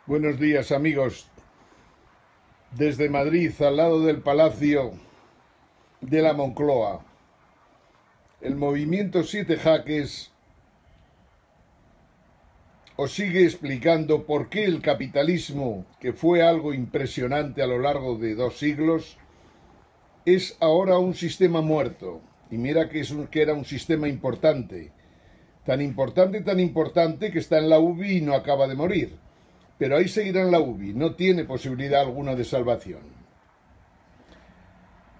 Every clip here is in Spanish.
Buenos días, amigos. Desde Madrid, al lado del Palacio de la Moncloa, el movimiento Siete Jaques os sigue explicando por qué el capitalismo, que fue algo impresionante a lo largo de 2 siglos, es ahora un sistema muerto. Y mira que era un sistema importante. Tan importante que está en la UBI y no acaba de morir. Pero ahí seguirá en la UBI, no tiene posibilidad alguna de salvación.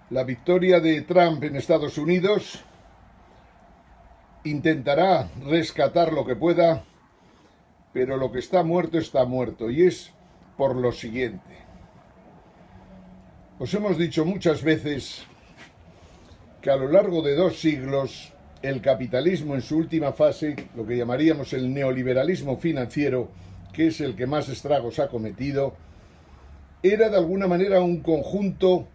La victoria de Trump en Estados Unidos intentará rescatar lo que pueda, pero lo que está muerto, y es por lo siguiente. Os hemos dicho muchas veces que a lo largo de 2 siglos el capitalismo en su última fase, lo que llamaríamos el neoliberalismo financiero, que es el que más estragos ha cometido, era de alguna manera un conjunto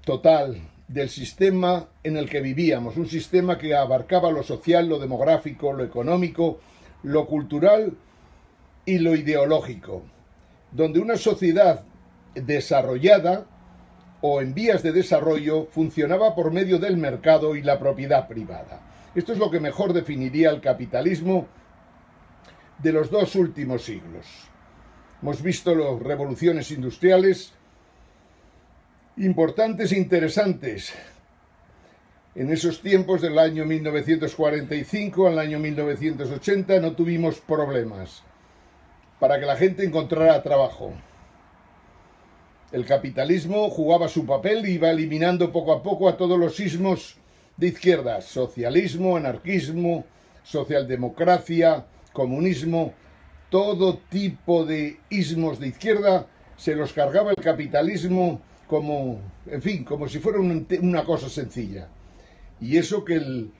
total del sistema en el que vivíamos, un sistema que abarcaba lo social, lo demográfico, lo económico, lo cultural y lo ideológico, donde una sociedad desarrollada o en vías de desarrollo funcionaba por medio del mercado y la propiedad privada. Esto es lo que mejor definiría el capitalismo de los 2 últimos siglos. Hemos visto las revoluciones industriales importantes e interesantes. En esos tiempos del año 1945 al año 1980 no tuvimos problemas para que la gente encontrara trabajo. El capitalismo jugaba su papel y iba eliminando poco a poco a todos los ismos de izquierda: socialismo, anarquismo, socialdemocracia, comunismo. Todo tipo de ismos de izquierda se los cargaba el capitalismo como si fuera una cosa sencilla. Y eso que el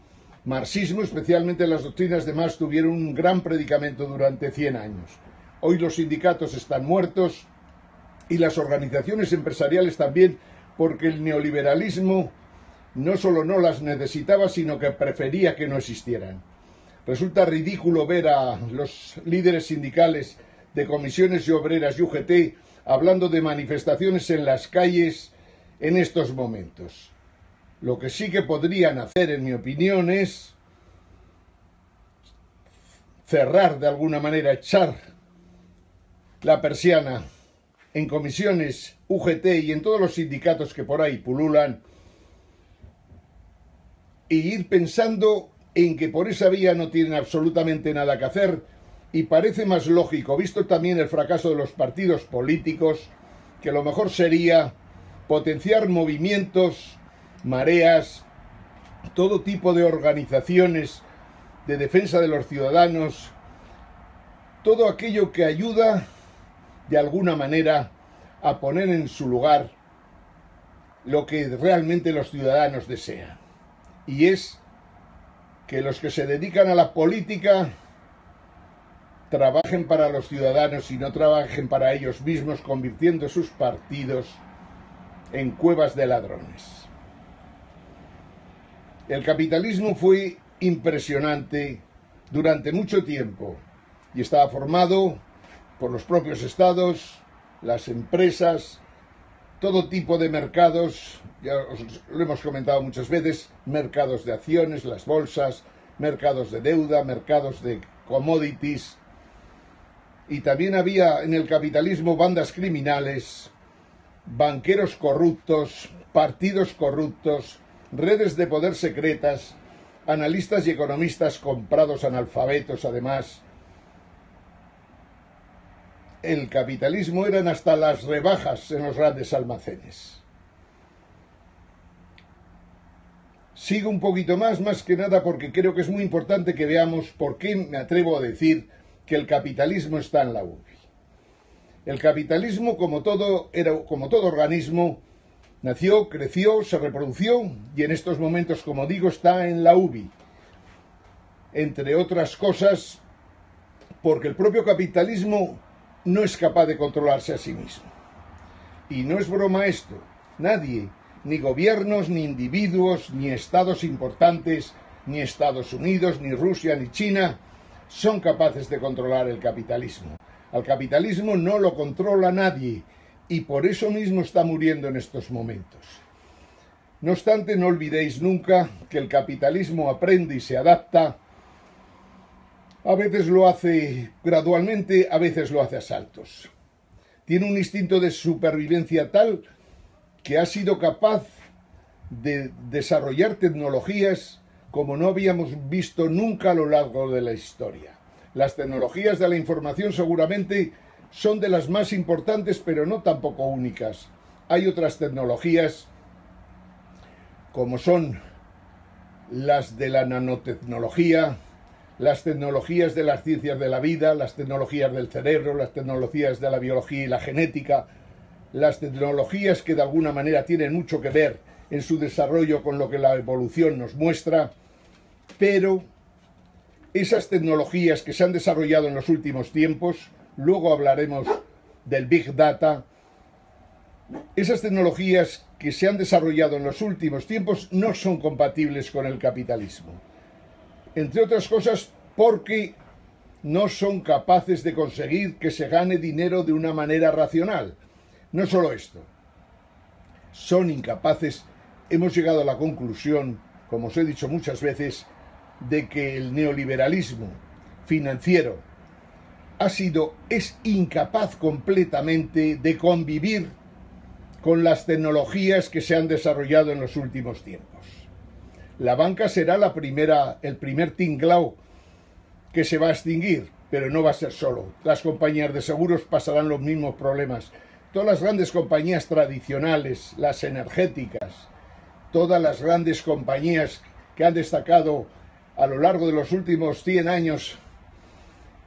marxismo, especialmente las doctrinas de Marx, tuvieron un gran predicamento durante 100 años. Hoy los sindicatos están muertos y las organizaciones empresariales también, porque el neoliberalismo no solo no las necesitaba, sino que prefería que no existieran. Resulta ridículo ver a los líderes sindicales de comisiones y obreras y UGT hablando de manifestaciones en las calles en estos momentos. Lo que sí que podrían hacer, en mi opinión, es cerrar de alguna manera, echar la persiana en comisiones, UGT y en todos los sindicatos que por ahí pululan, e ir pensando en que por esa vía no tienen absolutamente nada que hacer. Y parece más lógico, visto también el fracaso de los partidos políticos, que lo mejor sería potenciar movimientos, mareas, todo tipo de organizaciones de defensa de los ciudadanos, todo aquello que ayuda de alguna manera a poner en su lugar lo que realmente los ciudadanos desean. Y es que los que se dedican a la política trabajen para los ciudadanos y no trabajen para ellos mismos, convirtiendo sus partidos en cuevas de ladrones. El capitalismo fue impresionante durante mucho tiempo y estaba formado por los propios estados, las empresas, todo tipo de mercados. Ya os lo hemos comentado muchas veces: mercados de acciones, las bolsas, mercados de deuda, mercados de commodities. Y también había en el capitalismo bandas criminales, banqueros corruptos, partidos corruptos, redes de poder secretas, analistas y economistas comprados, analfabetos además. El capitalismo eran hasta las rebajas en los grandes almacenes. Sigo un poquito más que nada porque creo que es muy importante que veamos por qué me atrevo a decir que el capitalismo está en la UBI. El capitalismo, como todo organismo, nació, creció, se reprodució y en estos momentos, como digo, está en la UBI. Entre otras cosas, porque el propio capitalismo no es capaz de controlarse a sí mismo. Y no es broma esto. Nadie, ni gobiernos, ni individuos, ni estados importantes, ni Estados Unidos, ni Rusia, ni China, son capaces de controlar el capitalismo. Al capitalismo no lo controla nadie y por eso mismo está muriendo en estos momentos. No obstante, no olvidéis nunca que el capitalismo aprende y se adapta. A veces lo hace gradualmente, a veces lo hace a saltos. Tiene un instinto de supervivencia tal que ha sido capaz de desarrollar tecnologías como no habíamos visto nunca a lo largo de la historia. Las tecnologías de la información seguramente son de las más importantes, pero no tampoco únicas. Hay otras tecnologías como son las de la nanotecnología, las tecnologías de las ciencias de la vida, las tecnologías del cerebro, las tecnologías de la biología y la genética, las tecnologías que de alguna manera tienen mucho que ver en su desarrollo con lo que la evolución nos muestra, pero esas tecnologías que se han desarrollado en los últimos tiempos, luego hablaremos del Big Data, esas tecnologías que se han desarrollado en los últimos tiempos no son compatibles con el capitalismo. Entre otras cosas porque no son capaces de conseguir que se gane dinero de una manera racional. No solo esto, son incapaces. Hemos llegado a la conclusión, como os he dicho muchas veces, de que el neoliberalismo financiero es incapaz completamente de convivir con las tecnologías que se han desarrollado en los últimos tiempos. La banca será el primer tinglao que se va a extinguir, pero no va a ser solo. Las compañías de seguros pasarán los mismos problemas. Todas las grandes compañías tradicionales, las energéticas, todas las grandes compañías que han destacado a lo largo de los últimos 100 años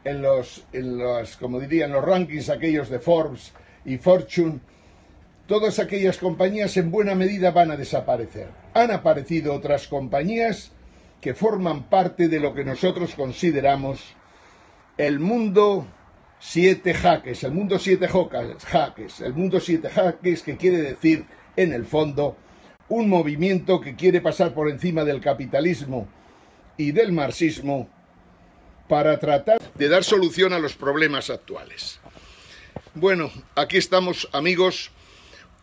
en los rankings aquellos de Forbes y Fortune, todas aquellas compañías en buena medida van a desaparecer. Han aparecido otras compañías que forman parte de lo que nosotros consideramos el mundo 7 jaques, el mundo 7 jaques, el mundo 7 jaques, que quiere decir, en el fondo, un movimiento que quiere pasar por encima del capitalismo y del marxismo para tratar de dar solución a los problemas actuales. Bueno, aquí estamos, amigos.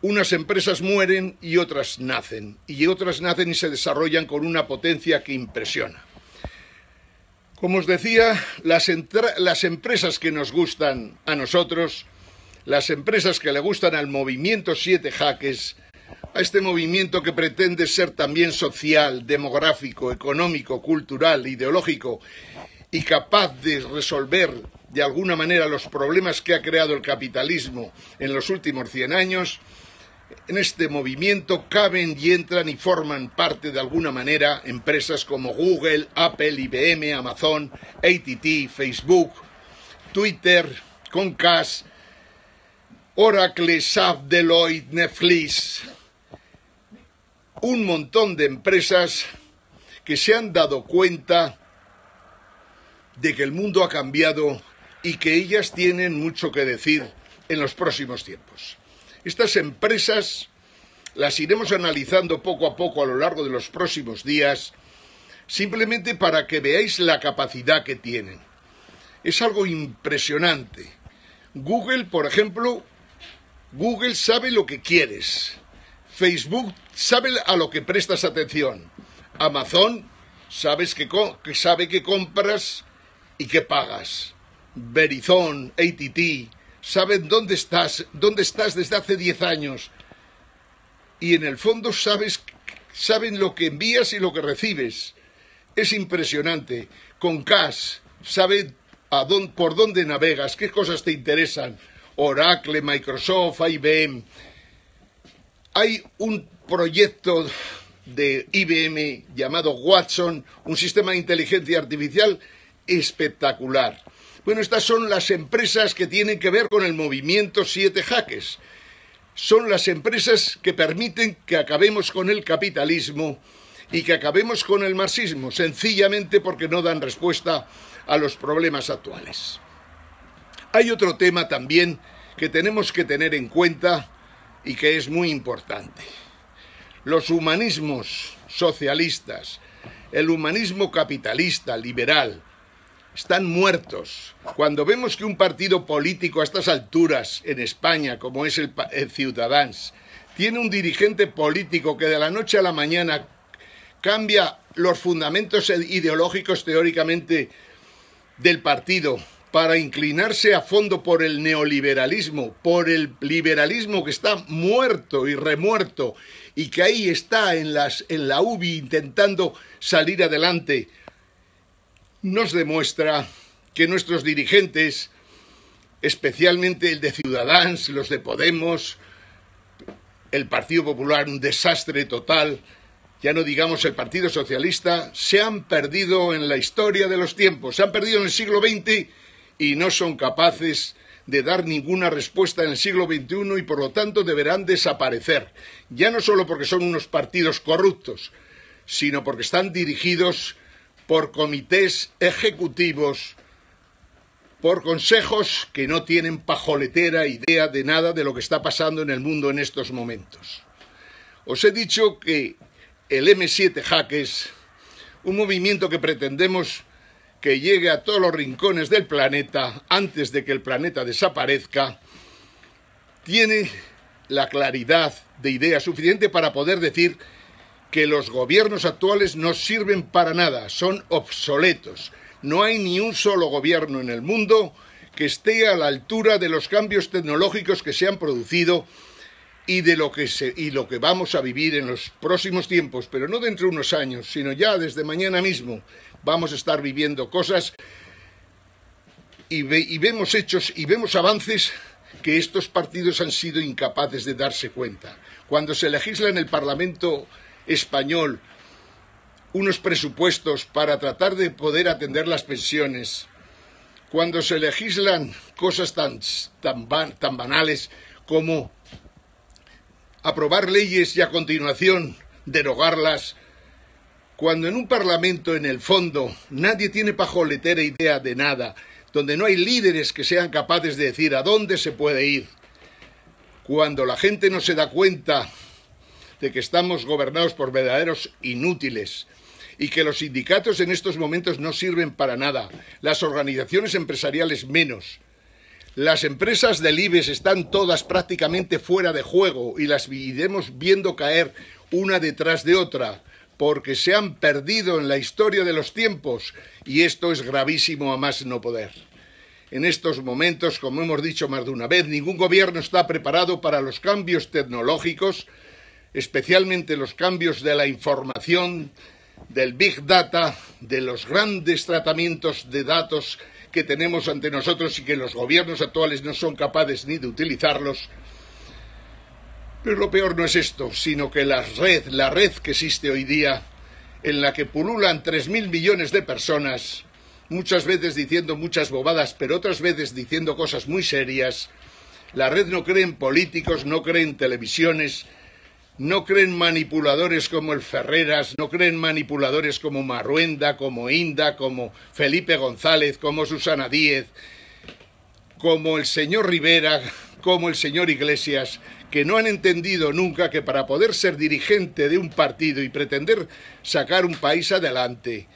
Unas empresas mueren y otras nacen y se desarrollan con una potencia que impresiona. Como os decía, las empresas que nos gustan a nosotros, las empresas que le gustan al movimiento 7 jaques, a este movimiento que pretende ser también social, demográfico, económico, cultural, ideológico y capaz de resolver de alguna manera los problemas que ha creado el capitalismo en los últimos 100 años, en este movimiento caben y entran y forman parte de alguna manera empresas como Google, Apple, IBM, Amazon, AT&T, Facebook, Twitter, Comcast, Oracle, SAP, Deloitte, Netflix. Un montón de empresas que se han dado cuenta de que el mundo ha cambiado y que ellas tienen mucho que decir en los próximos tiempos. Estas empresas las iremos analizando poco a poco a lo largo de los próximos días, simplemente para que veáis la capacidad que tienen. Es algo impresionante. Google, por ejemplo, Google sabe lo que quieres. Facebook sabe a lo que prestas atención. Amazon sabe que compras y que pagas. Verizon, AT&T, saben dónde estás desde hace 10 años. Y en el fondo saben lo que envías y lo que recibes. Es impresionante. Comcast sabe por dónde navegas, qué cosas te interesan. Oracle, Microsoft, IBM. Hay un proyecto de IBM llamado Watson, un sistema de inteligencia artificial espectacular. Bueno, estas son las empresas que tienen que ver con el movimiento 7 jaques. Son las empresas que permiten que acabemos con el capitalismo y que acabemos con el marxismo, sencillamente porque no dan respuesta a los problemas actuales. Hay otro tema también que tenemos que tener en cuenta y que es muy importante. Los humanismos socialistas, el humanismo capitalista, liberal, están muertos. Cuando vemos que un partido político a estas alturas en España, como es el Ciudadanos, tiene un dirigente político que de la noche a la mañana cambia los fundamentos ideológicos teóricamente del partido para inclinarse a fondo por el neoliberalismo, por el liberalismo que está muerto y remuerto y que ahí está en la UBI intentando salir adelante, nos demuestra que nuestros dirigentes, especialmente el de Ciudadanos, los de Podemos, el Partido Popular, un desastre total, ya no digamos el Partido Socialista, se han perdido en la historia de los tiempos, se han perdido en el siglo XX y no son capaces de dar ninguna respuesta en el siglo XXI y por lo tanto deberán desaparecer, ya no solo porque son unos partidos corruptos, sino porque están dirigidos por comités ejecutivos, por consejos que no tienen pajoletera idea de nada de lo que está pasando en el mundo en estos momentos. Os he dicho que el M7 Jaques, un movimiento que pretendemos que llegue a todos los rincones del planeta antes de que el planeta desaparezca, tiene la claridad de idea suficiente para poder decir que los gobiernos actuales no sirven para nada, son obsoletos. No hay ni un solo gobierno en el mundo que esté a la altura de los cambios tecnológicos que se han producido y de lo que vamos a vivir en los próximos tiempos, pero no dentro de unos años, sino ya desde mañana mismo vamos a estar viviendo cosas y vemos hechos y vemos avances que estos partidos han sido incapaces de darse cuenta. Cuando se legisla en el Parlamento español unos presupuestos para tratar de poder atender las pensiones, cuando se legislan cosas tan banales como aprobar leyes y a continuación derogarlas, cuando en un parlamento en el fondo nadie tiene pajoletera idea de nada, donde no hay líderes que sean capaces de decir a dónde se puede ir, cuando la gente no se da cuenta de que estamos gobernados por verdaderos inútiles y que los sindicatos en estos momentos no sirven para nada, las organizaciones empresariales menos, las empresas del IBEX están todas prácticamente fuera de juego y las iremos viendo caer una detrás de otra, porque se han perdido en la historia de los tiempos y esto es gravísimo a más no poder. En estos momentos, como hemos dicho más de una vez, ningún gobierno está preparado para los cambios tecnológicos, especialmente los cambios de la información, del Big Data, de los grandes tratamientos de datos que tenemos ante nosotros y que los gobiernos actuales no son capaces ni de utilizarlos. Pero lo peor no es esto, sino que la red que existe hoy día, en la que pululan 3.000 millones de personas, muchas veces diciendo muchas bobadas, pero otras veces diciendo cosas muy serias, la red no cree en políticos, no cree en televisiones, no creen manipuladores como el Ferreras, no creen manipuladores como Marruenda, como Inda, como Felipe González, como Susana Díez, como el señor Rivera, como el señor Iglesias, que no han entendido nunca que para poder ser dirigente de un partido y pretender sacar un país adelante,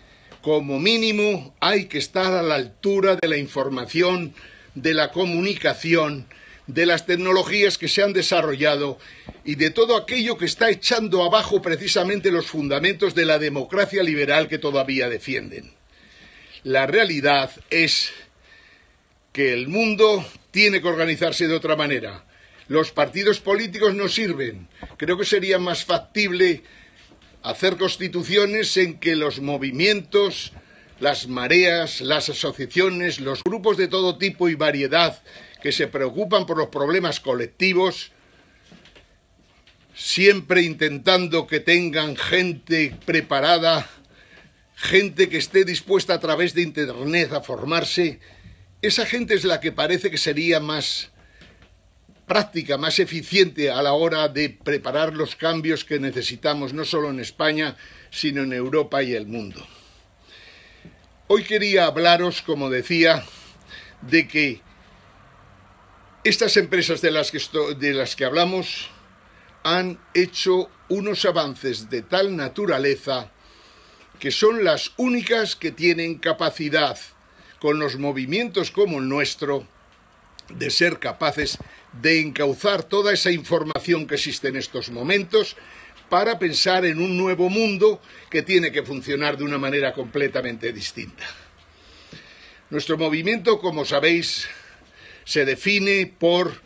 como mínimo hay que estar a la altura de la información, de la comunicación, de las tecnologías que se han desarrollado y de todo aquello que está echando abajo precisamente los fundamentos de la democracia liberal que todavía defienden. La realidad es que el mundo tiene que organizarse de otra manera. Los partidos políticos no sirven. Creo que sería más factible hacer constituciones en que los movimientos, las mareas, las asociaciones, los grupos de todo tipo y variedad que se preocupan por los problemas colectivos, siempre intentando que tengan gente preparada, gente que esté dispuesta a través de Internet a formarse, esa gente es la que parece que sería más práctica, más eficiente a la hora de preparar los cambios que necesitamos, no solo en España, sino en Europa y el mundo. Hoy quería hablaros, como decía, de que estas empresas de las que hablamos han hecho unos avances de tal naturaleza que son las únicas que tienen capacidad, con los movimientos como el nuestro, de ser capaces de encauzar toda esa información que existe en estos momentos para pensar en un nuevo mundo que tiene que funcionar de una manera completamente distinta. Nuestro movimiento, como sabéis, se define por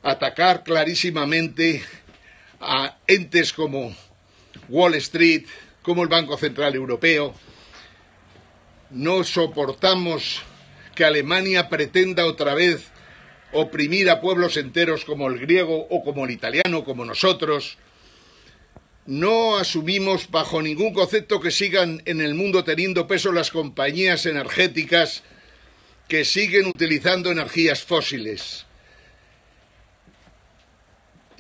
atacar clarísimamente a entes como Wall Street, como el Banco Central Europeo. No soportamos que Alemania pretenda otra vez oprimir a pueblos enteros como el griego o como el italiano, como nosotros. No asumimos bajo ningún concepto que sigan en el mundo teniendo peso las compañías energéticas que siguen utilizando energías fósiles.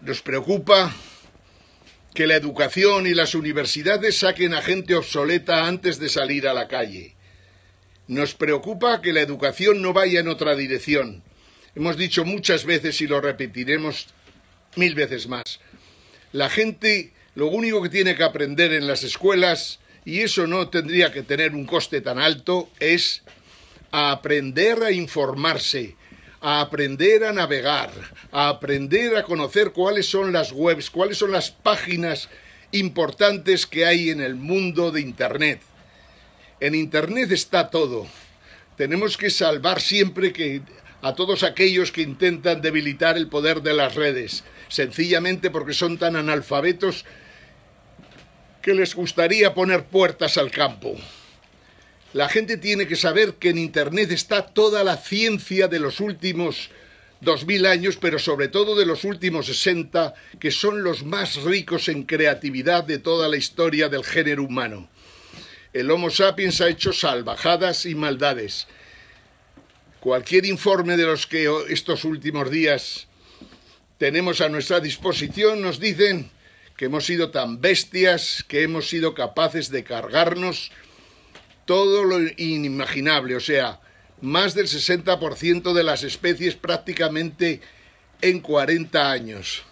Nos preocupa que la educación y las universidades saquen a gente obsoleta antes de salir a la calle. Nos preocupa que la educación no vaya en otra dirección. Hemos dicho muchas veces y lo repetiremos 1000 veces más. La gente lo único que tiene que aprender en las escuelas, y eso no tendría que tener un coste tan alto, es a aprender a informarse, a aprender a navegar, a aprender a conocer cuáles son las webs, cuáles son las páginas importantes que hay en el mundo de Internet. En Internet está todo. Tenemos que salvar siempre a todos aquellos que intentan debilitar el poder de las redes, sencillamente porque son tan analfabetos que les gustaría poner puertas al campo. La gente tiene que saber que en Internet está toda la ciencia de los últimos 2000 años, pero sobre todo de los últimos 60, que son los más ricos en creatividad de toda la historia del género humano. El Homo sapiens ha hecho salvajadas y maldades. Cualquier informe de los que estos últimos días tenemos a nuestra disposición nos dicen que hemos sido tan bestias, que hemos sido capaces de cargarnos todo lo inimaginable, o sea, más del 60% de las especies prácticamente en 40 años.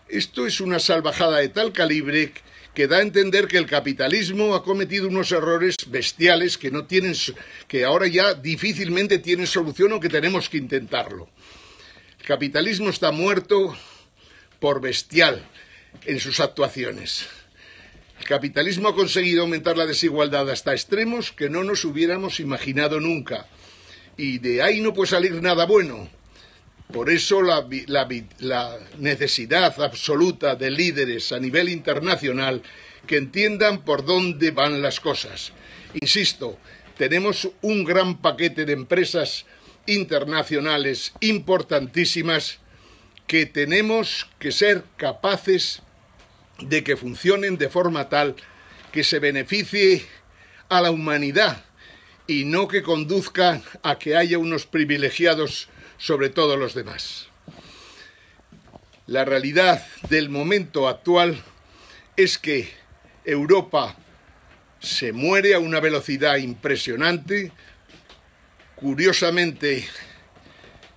Esto es una salvajada de tal calibre que da a entender que el capitalismo ha cometido unos errores bestiales que ahora ya difícilmente tienen solución o que tenemos que intentarlo. El capitalismo está muerto por bestial en sus actuaciones. El capitalismo ha conseguido aumentar la desigualdad hasta extremos que no nos hubiéramos imaginado nunca. Y de ahí no puede salir nada bueno. Por eso la necesidad absoluta de líderes a nivel internacional que entiendan por dónde van las cosas. Insisto, tenemos un gran paquete de empresas internacionales importantísimas que tenemos que ser capaces de que funcionen de forma tal que se beneficie a la humanidad y no que conduzcan a que haya unos privilegiados sobre todos los demás. La realidad del momento actual es que Europa se muere a una velocidad impresionante. Curiosamente,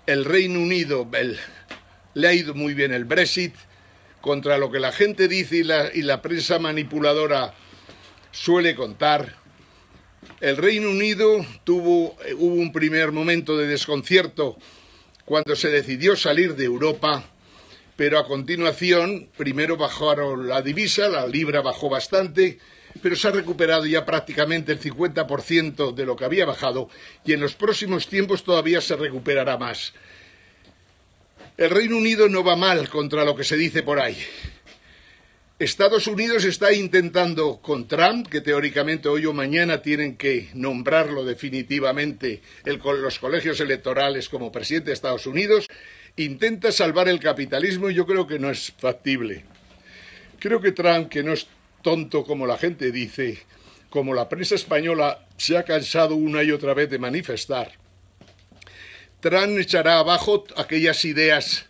el Reino Unido le ha ido muy bien el Brexit, contra lo que la gente dice y la prensa manipuladora suele contar. El Reino Unido hubo un primer momento de desconcierto cuando se decidió salir de Europa, pero a continuación primero bajaron la divisa, la libra bajó bastante, pero se ha recuperado ya prácticamente el 50% de lo que había bajado y en los próximos tiempos todavía se recuperará más. El Reino Unido no va mal contra lo que se dice por ahí. Estados Unidos está intentando con Trump, que teóricamente hoy o mañana tienen que nombrarlo definitivamente los colegios electorales como presidente de Estados Unidos, intenta salvar el capitalismo y yo creo que no es factible. Creo que Trump, que no es tonto como la gente dice, como la prensa española se ha cansado una y otra vez de manifestar, Trump echará abajo aquellas ideas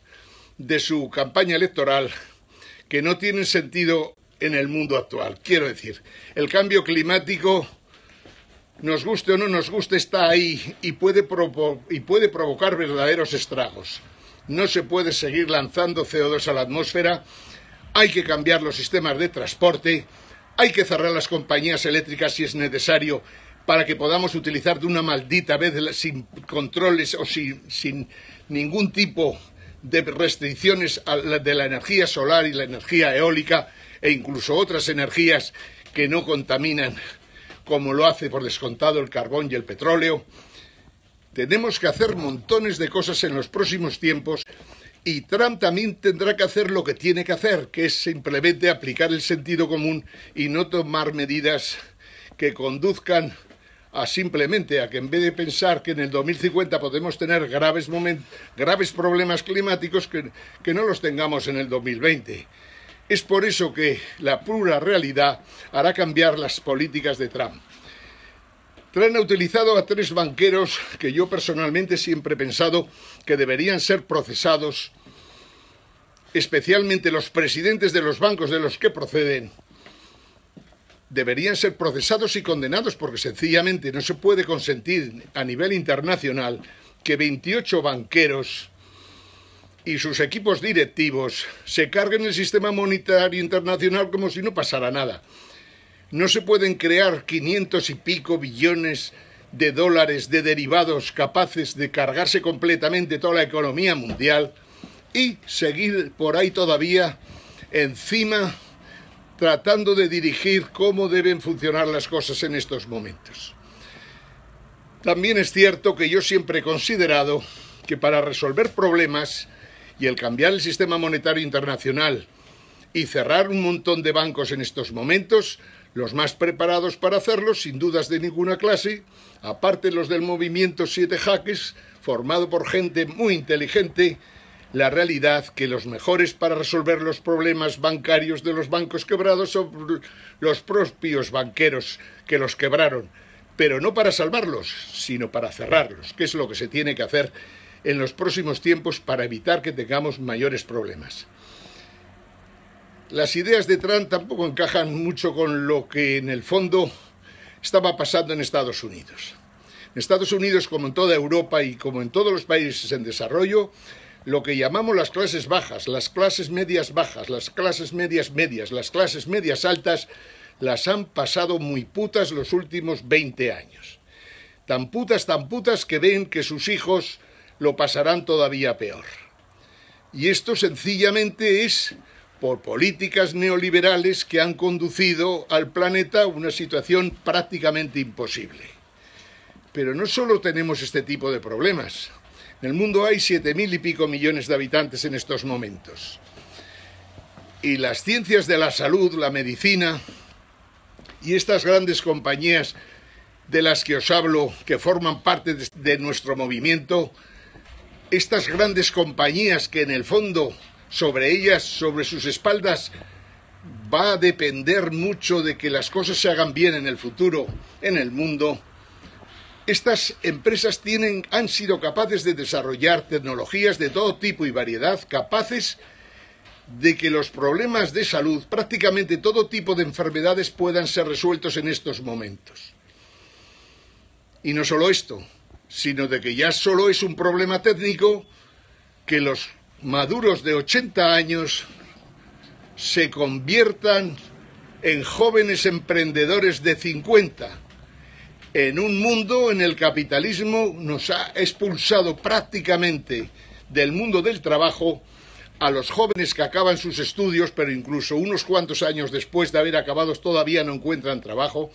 de su campaña electoral que no tienen sentido en el mundo actual. Quiero decir, el cambio climático, nos guste o no nos guste, está ahí y puede provocar verdaderos estragos. No se puede seguir lanzando CO2 a la atmósfera, hay que cambiar los sistemas de transporte, hay que cerrar las compañías eléctricas si es necesario, para que podamos utilizar de una maldita vez sin controles o sin ningún tipo de restricciones de la energía solar y la energía eólica e incluso otras energías que no contaminan, como lo hace por descontado el carbón y el petróleo. Tenemos que hacer montones de cosas en los próximos tiempos y Trump también tendrá que hacer lo que tiene que hacer, que es simplemente aplicar el sentido común y no tomar medidas que conduzcan a simplemente a que en vez de pensar que en el 2050 podemos tener graves problemas climáticos, que no los tengamos en el 2020. Es por eso que la pura realidad hará cambiar las políticas de Trump. Trump ha utilizado a 3 banqueros que yo personalmente siempre he pensado que deberían ser procesados, especialmente los presidentes de los bancos de los que proceden. Deberían ser procesados y condenados porque sencillamente no se puede consentir a nivel internacional que 28 banqueros y sus equipos directivos se carguen el sistema monetario internacional como si no pasara nada. No se pueden crear 500 y pico billones de dólares de derivados capaces de cargarse completamente toda la economía mundial y seguir por ahí todavía encima tratando de dirigir cómo deben funcionar las cosas en estos momentos. También es cierto que yo siempre he considerado que para resolver problemas y el cambiar el sistema monetario internacional y cerrar un montón de bancos en estos momentos, los más preparados para hacerlo, sin dudas de ninguna clase, aparte los del movimiento 7 jaques, formado por gente muy inteligente, la realidad que los mejores para resolver los problemas bancarios de los bancos quebrados son los propios banqueros que los quebraron, pero no para salvarlos, sino para cerrarlos, que es lo que se tiene que hacer en los próximos tiempos para evitar que tengamos mayores problemas. Las ideas de Trump tampoco encajan mucho con lo que en el fondo estaba pasando en Estados Unidos. En Estados Unidos, como en toda Europa y como en todos los países en desarrollo, lo que llamamos las clases bajas, las clases medias bajas, las clases medias medias, las clases medias altas, las han pasado muy putas los últimos 20 años. Tan putas que ven que sus hijos lo pasarán todavía peor. Y esto sencillamente es por políticas neoliberales que han conducido al planeta a una situación prácticamente imposible. Pero no solo tenemos este tipo de problemas. En el mundo hay 7.000 y pico millones de habitantes en estos momentos. Y las ciencias de la salud, la medicina y estas grandes compañías de las que os hablo, que forman parte de nuestro movimiento, estas grandes compañías que en el fondo sobre ellas, sobre sus espaldas, va a depender mucho de que las cosas se hagan bien en el futuro, en el mundo. Estas empresas han sido capaces de desarrollar tecnologías de todo tipo y variedad, capaces de que los problemas de salud, prácticamente todo tipo de enfermedades, puedan ser resueltos en estos momentos. Y no solo esto, sino de que ya solo es un problema técnico que los maduros de 80 años se conviertan en jóvenes emprendedores de 50, en un mundo en el capitalismo nos ha expulsado prácticamente del mundo del trabajo a los jóvenes que acaban sus estudios, pero incluso unos cuantos años después de haber acabados todavía no encuentran trabajo,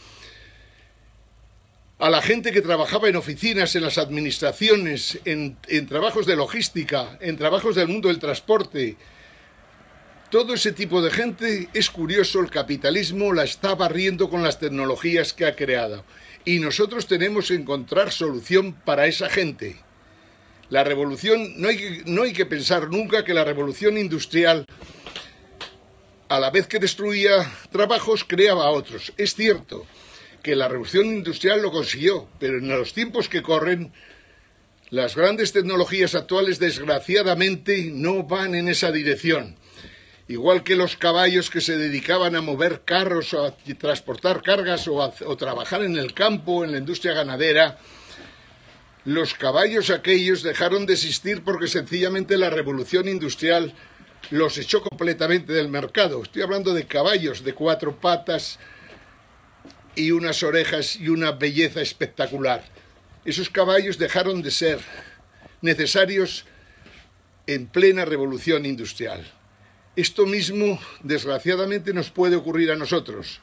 a la gente que trabajaba en oficinas, en las administraciones, en trabajos de logística, en trabajos del mundo del transporte. Todo ese tipo de gente, es curioso, el capitalismo la está barriendo con las tecnologías que ha creado. Y nosotros tenemos que encontrar solución para esa gente. La revolución, no hay que pensar nunca que la revolución industrial, a la vez que destruía trabajos, creaba otros. Es cierto que la revolución industrial lo consiguió, pero en los tiempos que corren, las grandes tecnologías actuales desgraciadamente no van en esa dirección. Igual que los caballos que se dedicaban a mover carros o a transportar cargas o trabajar en el campo, en la industria ganadera, los caballos aquellos dejaron de existir porque sencillamente la revolución industrial los echó completamente del mercado. Estoy hablando de caballos de 4 patas y unas orejas y una belleza espectacular. Esos caballos dejaron de ser necesarios en plena revolución industrial. Esto mismo, desgraciadamente, nos puede ocurrir a nosotros.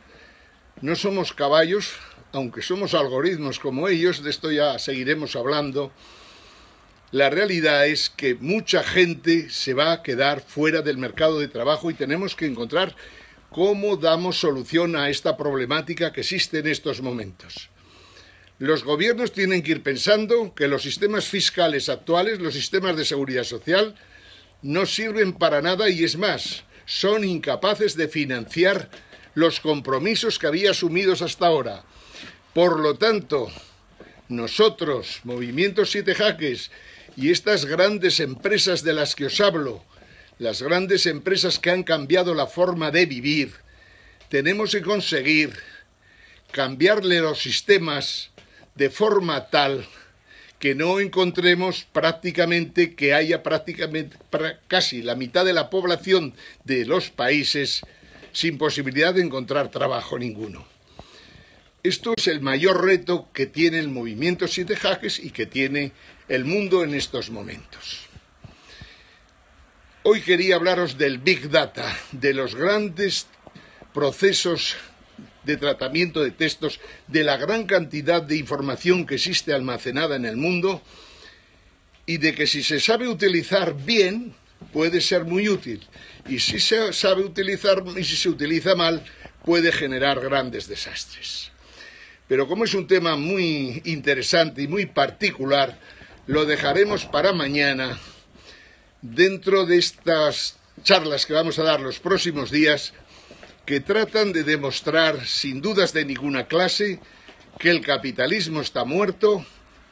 No somos caballos, aunque somos algoritmos como ellos, de esto ya seguiremos hablando. La realidad es que mucha gente se va a quedar fuera del mercado de trabajo y tenemos que encontrar cómo damos solución a esta problemática que existe en estos momentos. Los gobiernos tienen que ir pensando que los sistemas fiscales actuales, los sistemas de seguridad social, no sirven para nada y es más, son incapaces de financiar los compromisos que había asumidos hasta ahora. Por lo tanto, nosotros, Movimiento Siete Jaques, y estas grandes empresas de las que os hablo, las grandes empresas que han cambiado la forma de vivir, tenemos que conseguir cambiarle los sistemas de forma tal que no encontremos prácticamente que haya casi la mitad de la población de los países sin posibilidad de encontrar trabajo ninguno. Esto es el mayor reto que tiene el Movimiento Siete Jaques y que tiene el mundo en estos momentos. Hoy quería hablaros del Big Data, de los grandes procesos de tratamiento de textos, de la gran cantidad de información que existe almacenada en el mundo y de que si se sabe utilizar bien puede ser muy útil y si se sabe utilizar y si se utiliza mal puede generar grandes desastres. Pero como es un tema muy interesante y muy particular, lo dejaremos para mañana dentro de estas charlas que vamos a dar los próximos días, que tratan de demostrar, sin dudas de ninguna clase, que el capitalismo está muerto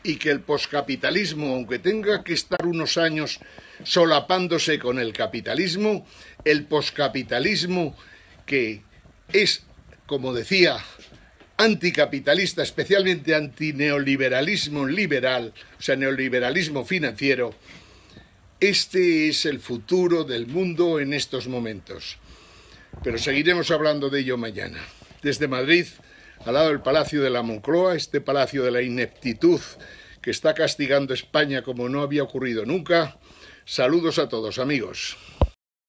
y que el poscapitalismo, aunque tenga que estar unos años solapándose con el capitalismo, el poscapitalismo, que es, como decía, anticapitalista, especialmente antineoliberalismo liberal, o sea, neoliberalismo financiero, este es el futuro del mundo en estos momentos. Pero seguiremos hablando de ello mañana. Desde Madrid, al lado del Palacio de la Moncloa, este palacio de la ineptitud que está castigando a España como no había ocurrido nunca, saludos a todos, amigos.